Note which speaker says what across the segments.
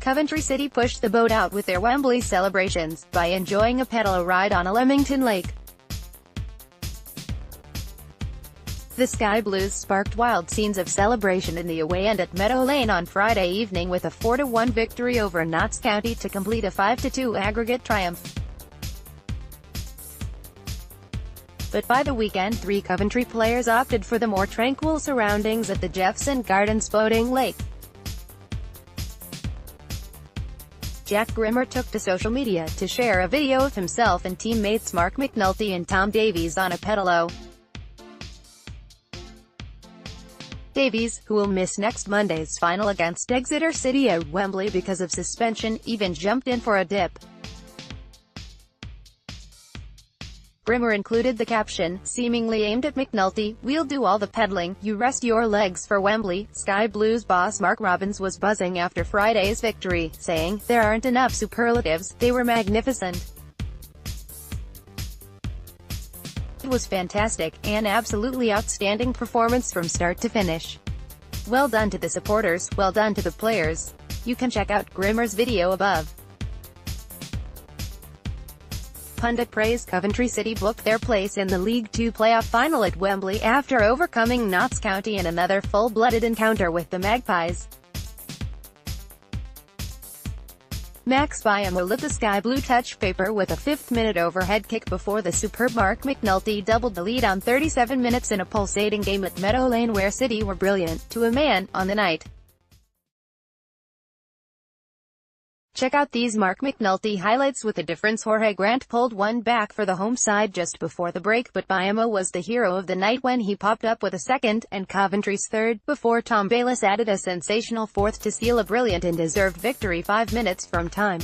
Speaker 1: Coventry City pushed the boat out with their Wembley celebrations, by enjoying a pedal ride on a Leamington Lake. The Sky Blues sparked wild scenes of celebration in the away end at Meadow Lane on Friday evening with a 4-1 victory over Notts County to complete a 5-2 aggregate triumph. But by the weekend, 3 Coventry players opted for the more tranquil surroundings at the Jeffson Gardens boating lake. Jack Grimmer took to social media to share a video of himself and teammates Mark McNulty and Tom Davies on a pedalo. Davies, who will miss next Monday's final against Exeter City at Wembley because of suspension, even jumped in for a dip. Grimmer included the caption, seemingly aimed at McNulty, "We'll do all the pedaling, you rest your legs for Wembley." Sky Blues boss Mark Robins was buzzing after Friday's victory, saying, "There aren't enough superlatives, they were magnificent. It was fantastic, an absolutely outstanding performance from start to finish. Well done to the supporters, well done to the players." You can check out Grimmer's video above. Pundit praised Coventry City booked their place in the League Two playoff final at Wembley after overcoming Notts County in another full-blooded encounter with the Magpies. Max Byam lit the Sky Blue touch paper with a 5th-minute overhead kick before the superb Mark McNulty doubled the lead on 37 minutes in a pulsating game at Meadow Lane where City were brilliant, to a man, on the night. Check out these Mark McNulty highlights with the difference. Jorge Grant pulled one back for the home side just before the break, but Byam was the hero of the night when he popped up with a second, and Coventry's third, before Tom Bayliss added a sensational fourth to seal a brilliant and deserved victory 5 minutes from time.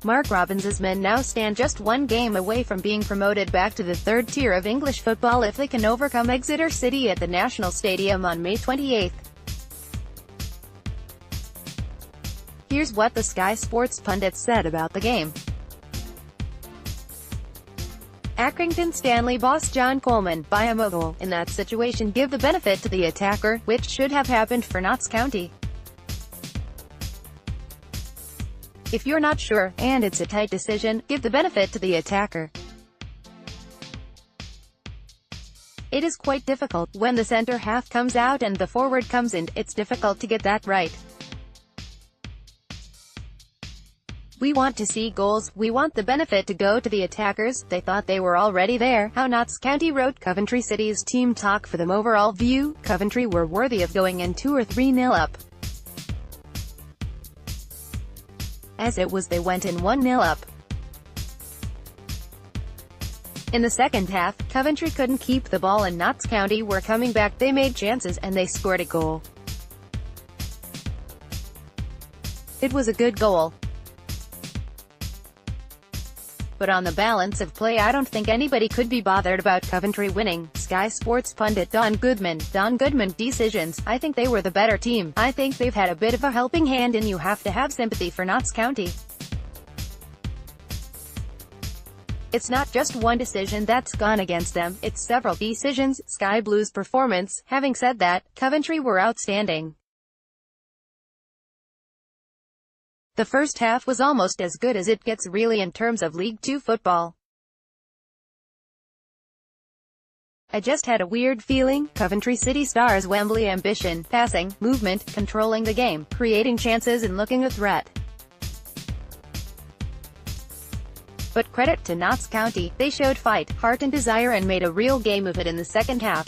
Speaker 1: Mark Robins's men now stand just one game away from being promoted back to the third tier of English football if they can overcome Exeter City at the National Stadium on May 28. Here's what the Sky Sports pundits said about the game. Accrington Stanley boss John Coleman, Byam a goal. In that situation, give the benefit to the attacker, which should have happened for Notts County. If you're not sure, and it's a tight decision, give the benefit to the attacker. It is quite difficult, when the centre half comes out and the forward comes in, it's difficult to get that right. We want to see goals, we want the benefit to go to the attackers, they thought they were already there." How Notts County wrote Coventry City's team talk for them overall view. Coventry were worthy of going in 2 or 3-0 up. As it was, they went in 1-0 up. In the second half, Coventry couldn't keep the ball and Notts County were coming back. They made chances and they scored a goal. It was a good goal. But on the balance of play, I don't think anybody could be bothered about Coventry winning. Sky Sports pundit Don Goodman, decisions. I think they were the better team. I think they've had a bit of a helping hand and you have to have sympathy for Notts County. It's not just one decision that's gone against them, it's several decisions. Sky Blues performance. Having said that, Coventry were outstanding. The first half was almost as good as it gets really in terms of League Two football. I just had a weird feeling. Coventry City stars Wembley ambition, passing, movement, controlling the game, creating chances and looking a threat. But credit to Notts County, they showed fight, heart and desire and made a real game of it in the second half.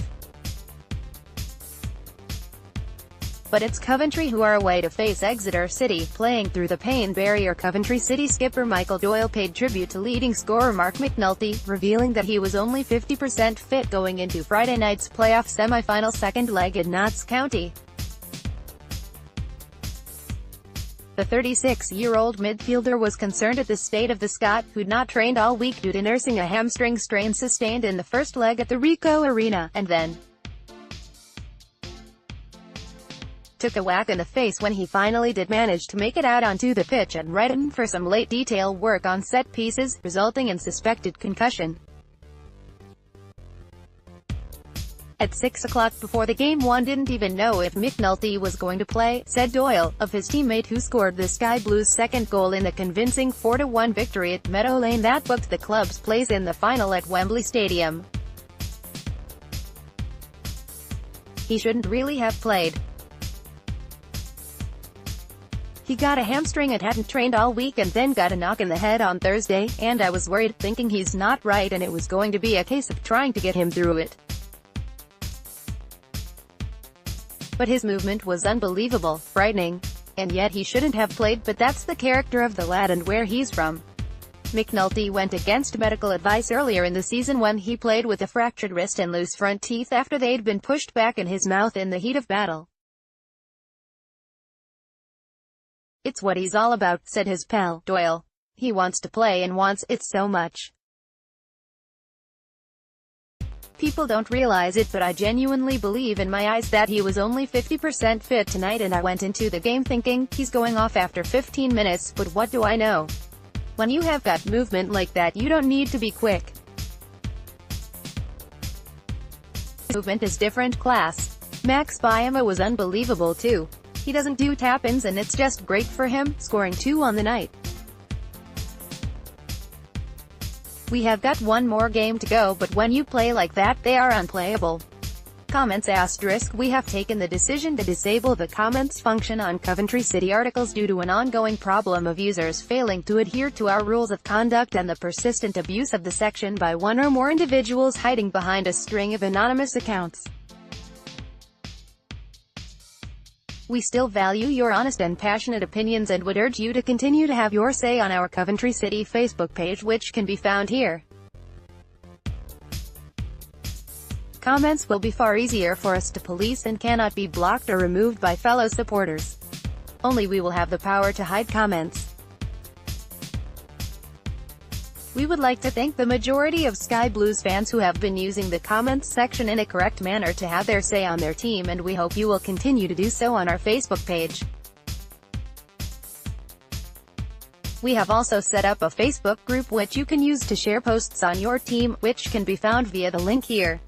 Speaker 1: But it's Coventry who are away to face Exeter City, playing through the pain barrier. Coventry City skipper Michael Doyle paid tribute to leading scorer Mark McNulty, revealing that he was only 50% fit going into Friday night's playoff semi-final second leg at Notts County. The 36-year-old midfielder was concerned at the state of the Scot, who'd not trained all week due to nursing a hamstring strain sustained in the first leg at the Ricoh Arena, and then took a whack in the face when he finally did manage to make it out onto the pitch at Redden for some late detail work on set pieces, resulting in suspected concussion. At 6 o'clock before the game, one didn't even know if McNulty was going to play, said Doyle, of his teammate who scored the Sky Blues' second goal in the convincing 4-1 victory at Meadow Lane that booked the club's place in the final at Wembley Stadium. He shouldn't really have played. He got a hamstring and hadn't trained all week and then got a knock in the head on Thursday, and I was worried, thinking he's not right and it was going to be a case of trying to get him through it. But his movement was unbelievable, frightening. And yet he shouldn't have played, but that's the character of the lad and where he's from. McNulty went against medical advice earlier in the season when he played with a fractured wrist and loose front teeth after they'd been pushed back in his mouth in the heat of battle. "It's what he's all about," said his pal, Doyle. "He wants to play and wants it so much. People don't realize it, but I genuinely believe in my eyes that he was only 50% fit tonight, and I went into the game thinking, he's going off after 15 minutes, but what do I know? When you have got movement like that, you don't need to be quick. Movement is different class." Max Biama was unbelievable too. He doesn't do tap-ins and it's just great for him, scoring 2 on the night. "We have got one more game to go, but when you play like that, they are unplayable." Comments *. We have taken the decision to disable the comments function on Coventry City articles due to an ongoing problem of users failing to adhere to our rules of conduct and the persistent abuse of the section by one or more individuals hiding behind a string of anonymous accounts. We still value your honest and passionate opinions and would urge you to continue to have your say on our Coventry City Facebook page, which can be found here. Comments will be far easier for us to police and cannot be blocked or removed by fellow supporters. Only we will have the power to hide comments. We would like to thank the majority of Sky Blues fans who have been using the comments section in a correct manner to have their say on their team, and we hope you will continue to do so on our Facebook page. We have also set up a Facebook group which you can use to share posts on your team, which can be found via the link here.